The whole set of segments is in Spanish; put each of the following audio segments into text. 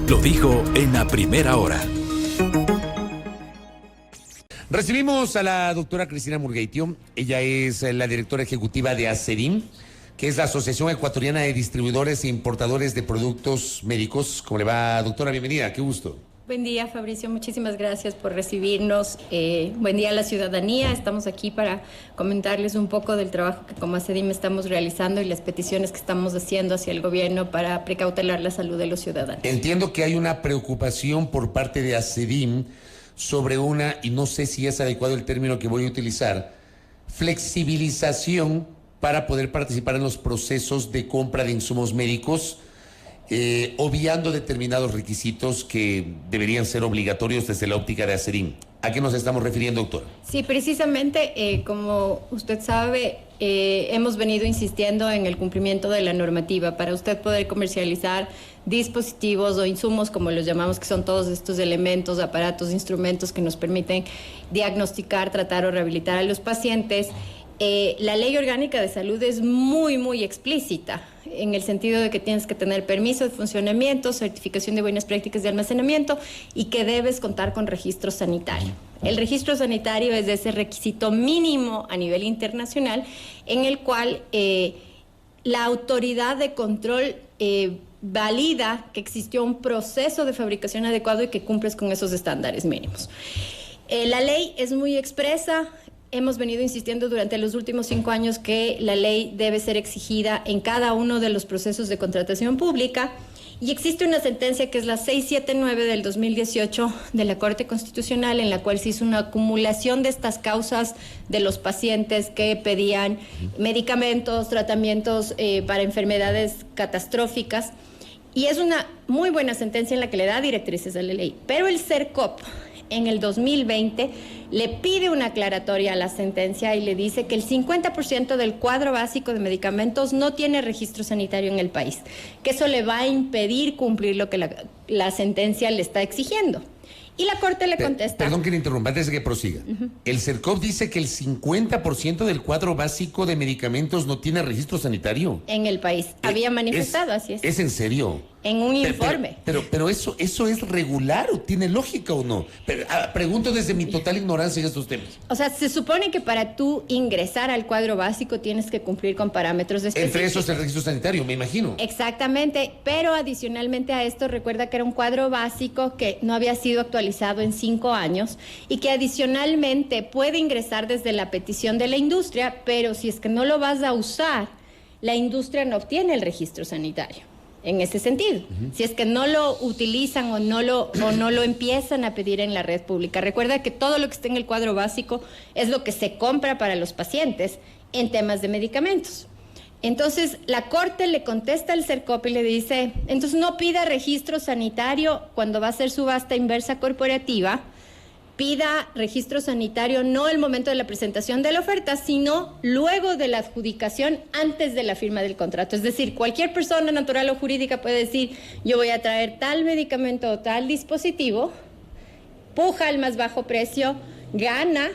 lo dijo en la primera hora. Recibimos a la doctora Cristina Murgueitio. Ella es la directora ejecutiva de ACEDIM, que es la Asociación Ecuatoriana de Distribuidores e Importadores de Productos Médicos. ¿Cómo le va, doctora? Bienvenida, qué gusto. Buen día, Fabricio. Muchísimas gracias por recibirnos. Buen día a la ciudadanía. Estamos aquí para comentarles un poco del trabajo que como ACEDIM estamos realizando y las peticiones que estamos haciendo hacia el gobierno para precautelar la salud de los ciudadanos. Entiendo que hay una preocupación por parte de ACEDIM sobre una, y no sé si es adecuado el término que voy a utilizar, flexibilización para poder participar en los procesos de compra de insumos médicos, obviando determinados requisitos que deberían ser obligatorios desde la óptica de ACEDIM. ¿A qué nos estamos refiriendo, doctora? Sí, precisamente, como usted sabe, hemos venido insistiendo en el cumplimiento de la normativa para usted poder comercializar dispositivos o insumos, como los llamamos, que son todos estos elementos, aparatos, instrumentos que nos permiten diagnosticar, tratar o rehabilitar a los pacientes. La Ley Orgánica de Salud es muy explícita en el sentido de que tienes que tener permiso de funcionamiento, certificación de buenas prácticas de almacenamiento y que debes contar con registro sanitario. El registro sanitario es ese requisito mínimo a nivel internacional en el cual la autoridad de control valida que existió un proceso de fabricación adecuado y que cumples con esos estándares mínimos. La ley es muy expresa. Hemos venido insistiendo durante los últimos 5 años que la ley debe ser exigida en cada uno de los procesos de contratación pública y existe una sentencia que es la 679 del 2018 de la Corte Constitucional en la cual se hizo una acumulación de estas causas de los pacientes que pedían medicamentos, tratamientos para enfermedades catastróficas y es una muy buena sentencia en la que le da directrices a la ley, pero el CERCOP en el 2020 le pide una aclaratoria a la sentencia y le dice que el 50% del cuadro básico de medicamentos no tiene registro sanitario en el país, que eso le va a impedir cumplir lo que la sentencia le está exigiendo. Y la Corte le contesta... Perdón que le interrumpa antes de que prosiga. El CERCOP dice que el 50% del cuadro básico de medicamentos no tiene registro sanitario. En el país. Había manifestado, así es. ¿Es en serio? En un informe. Pero eso es regular o tiene lógica o no. Pregunto desde mi total ignorancia en estos temas. O sea, se supone que para tú ingresar al cuadro básico tienes que cumplir con parámetros específicos. Entre esos el registro sanitario, me imagino. Exactamente, pero adicionalmente a esto recuerda que era un cuadro básico que no había sido actualizado en 5 años y que adicionalmente puede ingresar desde la petición de la industria, pero si es que no lo vas a usar, la industria no obtiene el registro sanitario. En ese sentido, si es que no lo utilizan o no lo empiezan a pedir en la red pública. Recuerda que todo lo que está en el cuadro básico es lo que se compra para los pacientes en temas de medicamentos. Entonces, la Corte le contesta al CERCOP y le dice, entonces no pida registro sanitario cuando va a hacer subasta inversa corporativa, pida registro sanitario no el momento de la presentación de la oferta, sino luego de la adjudicación, antes de la firma del contrato. Es decir, cualquier persona natural o jurídica puede decir, yo voy a traer tal medicamento o tal dispositivo, puja al más bajo precio, gana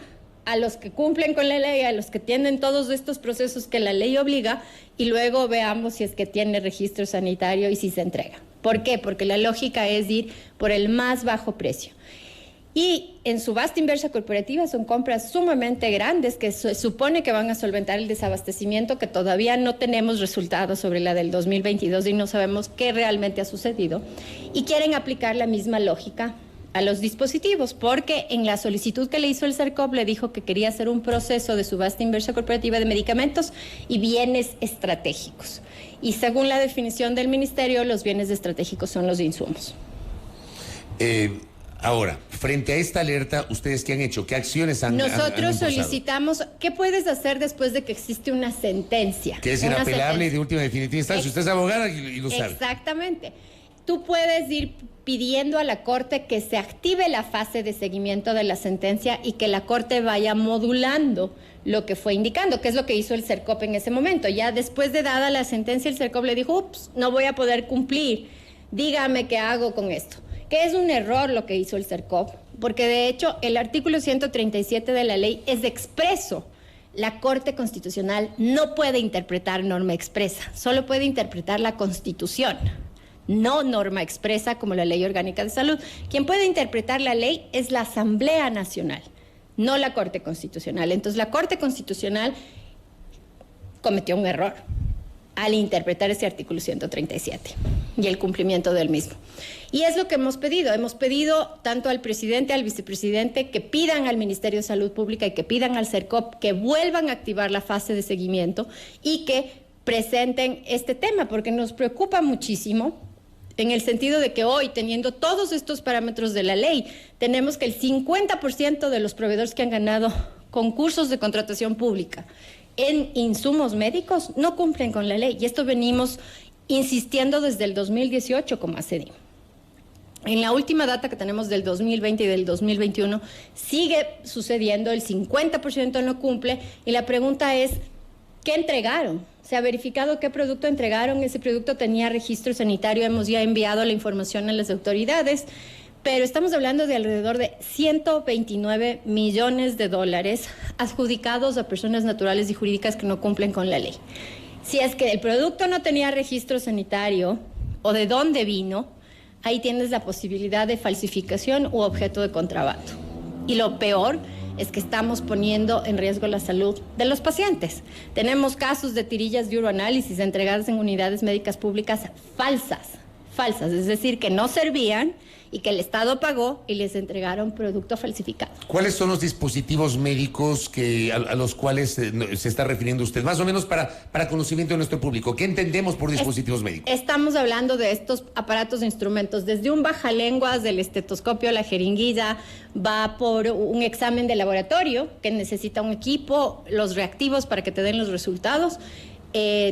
a los que cumplen con la ley, a los que tienen todos estos procesos que la ley obliga, y luego veamos si es que tiene registro sanitario y si se entrega. ¿Por qué? Porque la lógica es ir por el más bajo precio. Y en subasta inversa corporativa son compras sumamente grandes que se supone que van a solventar el desabastecimiento, que todavía no tenemos resultados sobre la del 2022 y no sabemos qué realmente ha sucedido. Y quieren aplicar la misma lógica a los dispositivos, porque en la solicitud que le hizo el CERCOP le dijo que quería hacer un proceso de subasta inversa corporativa de medicamentos y bienes estratégicos. Y según la definición del ministerio, los bienes estratégicos son los insumos. Ahora, frente a esta alerta, ¿ustedes qué han hecho? ¿Qué acciones han Nosotros impulsado? solicitamos, ¿qué puedes hacer después de que existe una sentencia? Que es inapelable y de última definitiva instancia. Usted es abogada y lo sabe. Exactamente. Tú puedes ir pidiendo a la Corte que se active la fase de seguimiento de la sentencia y que la Corte vaya modulando lo que fue indicando, que es lo que hizo el CERCOP en ese momento. Ya después de dada la sentencia, el CERCOP le dijo, ups, no voy a poder cumplir, dígame qué hago con esto. Que es un error lo que hizo el CERCOP, porque de hecho el artículo 137 de la ley es expreso. La Corte Constitucional no puede interpretar norma expresa, solo puede interpretar la Constitución. no norma expresa como la Ley Orgánica de Salud. Quien puede interpretar la ley es la Asamblea Nacional, no la Corte Constitucional. Entonces la Corte Constitucional cometió un error al interpretar ese artículo 137 y el cumplimiento del mismo. Y es lo que hemos pedido. Hemos pedido tanto al presidente, al vicepresidente, que pidan al Ministerio de Salud Pública y que pidan al CERCOP que vuelvan a activar la fase de seguimiento y que presenten este tema, porque nos preocupa muchísimo en el sentido de que hoy, teniendo todos estos parámetros de la ley, tenemos que el 50% de los proveedores que han ganado concursos de contratación pública en insumos médicos no cumplen con la ley. Y esto venimos insistiendo desde el 2018 como ACEDIM. En la última data que tenemos del 2020 y del 2021 sigue sucediendo, el 50% no cumple, y la pregunta es, ¿qué entregaron? ¿Se ha verificado qué producto entregaron? Ese producto tenía registro sanitario, hemos ya enviado la información a las autoridades, pero estamos hablando de alrededor de 129 millones de dólares adjudicados a personas naturales y jurídicas que no cumplen con la ley. Si es que el producto no tenía registro sanitario o de dónde vino, ahí tienes la posibilidad de falsificación u objeto de contrabando. Y lo peor es que estamos poniendo en riesgo la salud de los pacientes. Tenemos casos de tirillas de uroanálisis entregadas en unidades médicas públicas falsas, es decir, que no servían y que el Estado pagó y les entregaron producto falsificado. ¿Cuáles son los dispositivos médicos a los cuales se está refiriendo usted? Más o menos para conocimiento de nuestro público. ¿Qué entendemos por dispositivos médicos? Estamos hablando de estos aparatos e instrumentos, desde un bajalenguas, del estetoscopio, la jeringuilla, va por un examen de laboratorio que necesita un equipo, los reactivos para que te den los resultados,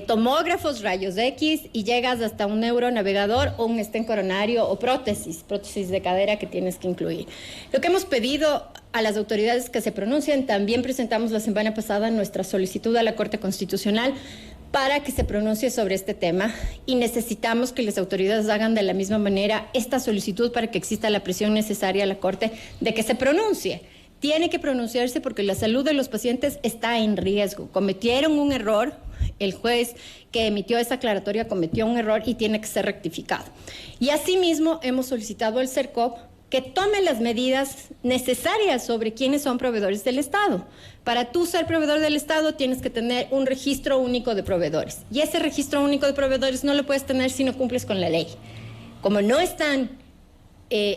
tomógrafos, rayos X, y llegas hasta un neuronavegador o un estén coronario o prótesis de cadera que tienes que incluir. Lo que hemos pedido a las autoridades que se pronuncien, también presentamos la semana pasada nuestra solicitud a la Corte Constitucional para que se pronuncie sobre este tema, y necesitamos que las autoridades hagan de la misma manera esta solicitud para que exista la presión necesaria a la Corte de que se pronuncie. Tiene que pronunciarse porque la salud de los pacientes está en riesgo. Cometieron un error, el juez que emitió esa aclaratoria cometió un error y tiene que ser rectificado. Y asimismo hemos solicitado al CERCOP que tome las medidas necesarias sobre quiénes son proveedores del Estado. Para tú ser proveedor del Estado tienes que tener un registro único de proveedores. Y ese registro único de proveedores no lo puedes tener si no cumples con la ley. Como no están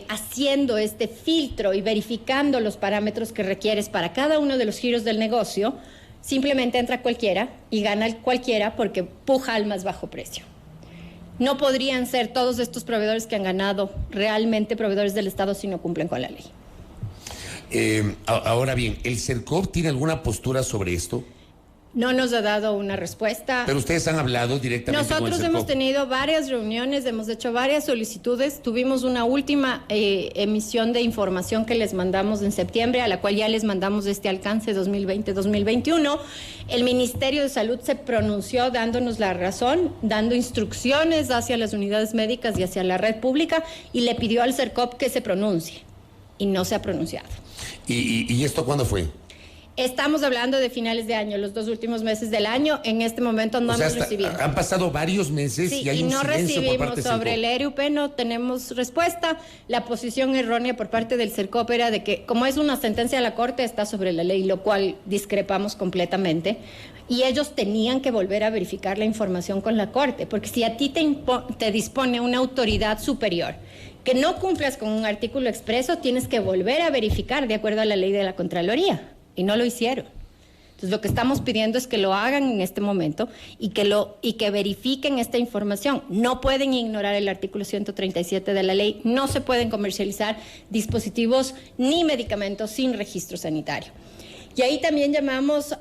haciendo este filtro y verificando los parámetros que requieres para cada uno de los giros del negocio, simplemente entra cualquiera y gana cualquiera porque puja al más bajo precio. No podrían ser todos estos proveedores que han ganado realmente proveedores del Estado si no cumplen con la ley. Ahora bien, ¿el CERCOP tiene alguna postura sobre esto? No nos ha dado una respuesta. Pero ustedes han hablado directamente con el Nosotros CERCOP. hemos tenido varias reuniones, hemos hecho varias solicitudes. Tuvimos una última emisión de información que les mandamos en septiembre, a la cual ya les mandamos este alcance 2020-2021. El Ministerio de Salud se pronunció dándonos la razón, dando instrucciones hacia las unidades médicas y hacia la red pública, y le pidió al CERCOP que se pronuncie, y no se ha pronunciado. ¿Y esto cuándo fue? Estamos hablando de finales de año, los 2 últimos meses del año. En este momento no hemos recibido. Han pasado varios meses y hay un silencio por parte del CERCOP. Sobre el ERUP, no tenemos respuesta. La posición errónea por parte del CERCOP era de que, como es una sentencia de la Corte, está sobre la ley, lo cual discrepamos completamente. Y ellos tenían que volver a verificar la información con la Corte, porque si a ti te dispone una autoridad superior que no cumplas con un artículo expreso, tienes que volver a verificar de acuerdo a la ley de la Contraloría. Y no lo hicieron. Entonces, lo que estamos pidiendo es que lo hagan en este momento y que verifiquen esta información. No pueden ignorar el artículo 137 de la ley. No se pueden comercializar dispositivos ni medicamentos sin registro sanitario. Y ahí también llamamos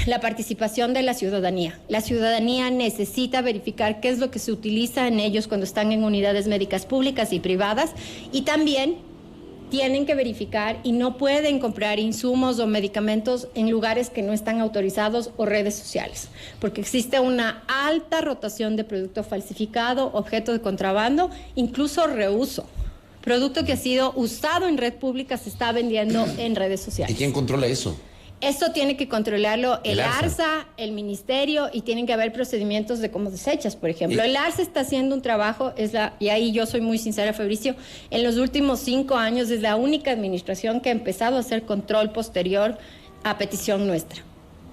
la participación de la ciudadanía. La ciudadanía necesita verificar qué es lo que se utiliza en ellos cuando están en unidades médicas públicas y privadas, y también tienen que verificar y no pueden comprar insumos o medicamentos en lugares que no están autorizados o redes sociales, porque existe una alta rotación de producto falsificado, objeto de contrabando, incluso reuso. Producto que ha sido usado en red pública se está vendiendo en redes sociales. ¿Y quién controla eso? Eso tiene que controlarlo el ARSA. ARSA, el ministerio, y tienen que haber procedimientos de cómo desechas, por ejemplo. El ARSA está haciendo un trabajo, y ahí yo soy muy sincera, Fabricio, en los últimos 5 años es la única administración que ha empezado a hacer control posterior a petición nuestra.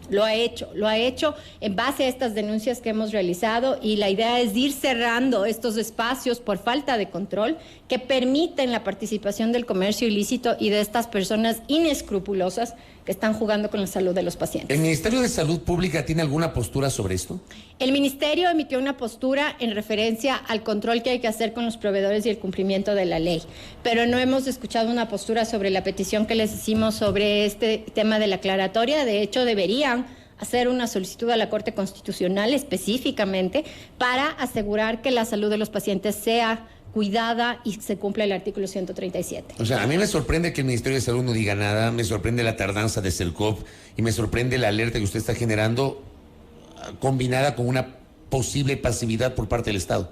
Lo ha hecho en base a estas denuncias que hemos realizado, y la idea es ir cerrando estos espacios por falta de control que permiten la participación del comercio ilícito y de estas personas inescrupulosas que están jugando con la salud de los pacientes. ¿El Ministerio de Salud Pública tiene alguna postura sobre esto? El Ministerio emitió una postura en referencia al control que hay que hacer con los proveedores y el cumplimiento de la ley, pero no hemos escuchado una postura sobre la petición que les hicimos sobre este tema de la aclaratoria. De hecho, deberían hacer una solicitud a la Corte Constitucional específicamente para asegurar que la salud de los pacientes sea cuidada y se cumpla el artículo 137. O sea, a mí me sorprende que el Ministerio de Salud no diga nada, me sorprende la tardanza de CELCOP y me sorprende la alerta que usted está generando combinada con una posible pasividad por parte del Estado.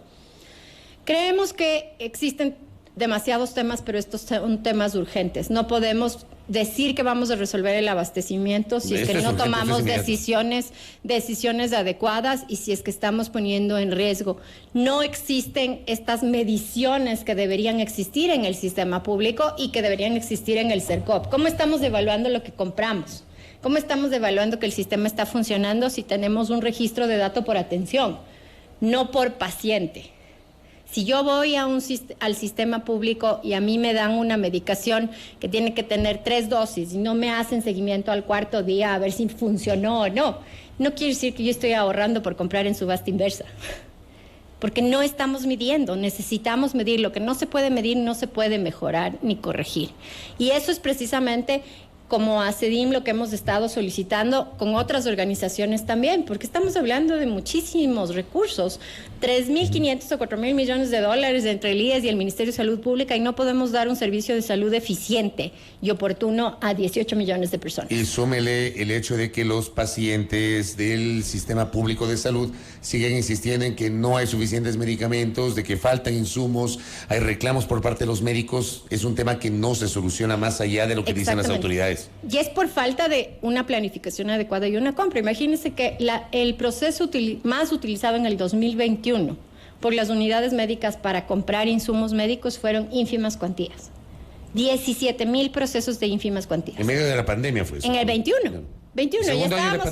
Creemos que existen demasiados temas, pero estos son temas urgentes. No podemos decir que vamos a resolver el abastecimiento si es que no tomamos decisiones adecuadas y si es que estamos poniendo en riesgo. No existen estas mediciones que deberían existir en el sistema público y que deberían existir en el CERCOP. ¿Cómo estamos evaluando lo que compramos? ¿Cómo estamos evaluando que el sistema está funcionando si tenemos un registro de datos por atención, no por paciente? Si yo voy al sistema público y a mí me dan una medicación que tiene que tener 3 dosis y no me hacen seguimiento al 4º día a ver si funcionó o no, no quiere decir que yo estoy ahorrando por comprar en subasta inversa. Porque no estamos midiendo, necesitamos medir. Lo que no se puede medir no se puede mejorar ni corregir. Y eso es precisamente como ACEDIM lo que hemos estado solicitando con otras organizaciones también, porque estamos hablando de muchísimos recursos, 3.500 o 4.000 millones de dólares entre el IES y el Ministerio de Salud Pública, y no podemos dar un servicio de salud eficiente y oportuno a 18 millones de personas. Y súmele el hecho de que los pacientes del sistema público de salud siguen insistiendo en que no hay suficientes medicamentos, de que faltan insumos, hay reclamos por parte de los médicos. Es un tema que no se soluciona más allá de lo que dicen las autoridades. Y es por falta de una planificación adecuada y una compra. Imagínense que el proceso más utilizado en el 2021 por las unidades médicas para comprar insumos médicos fueron ínfimas cuantías. 17,000 procesos de ínfimas cuantías. En medio de la pandemia fue eso. En el 21. 21, ya estábamos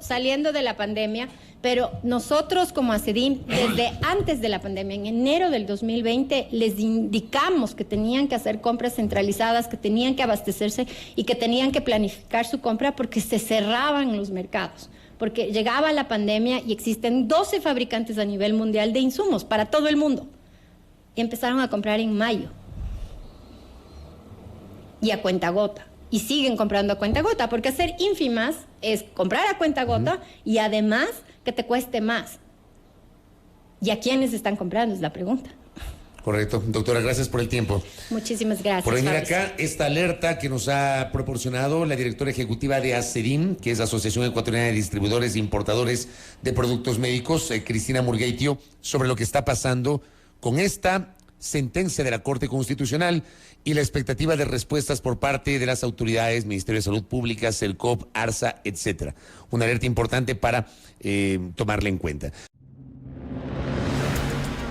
saliendo de la pandemia, pero nosotros como ACEDIM, desde antes de la pandemia, en enero del 2020, les indicamos que tenían que hacer compras centralizadas, que tenían que abastecerse y que tenían que planificar su compra porque se cerraban los mercados, porque llegaba la pandemia y existen 12 fabricantes a nivel mundial de insumos para todo el mundo. Y empezaron a comprar en mayo y a cuentagota. Y siguen comprando a cuentagota, porque hacer ínfimas es comprar a cuentagota y además que te cueste más. ¿Y a quiénes están comprando? Es la pregunta. Correcto. Doctora, gracias por el tiempo. Muchísimas gracias. Por venir acá, esta alerta que nos ha proporcionado la directora ejecutiva de ACEDIM, que es la Asociación Ecuatoriana de Distribuidores e Importadores de Productos Médicos, Cristina Murgueitio, sobre lo que está pasando con esta sentencia de la Corte Constitucional y la expectativa de respuestas por parte de las autoridades, Ministerio de Salud Pública, CELCOP, ARSA, etcétera. Una alerta importante para tomarla en cuenta.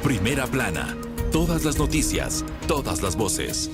Primera plana. Todas las noticias, todas las voces.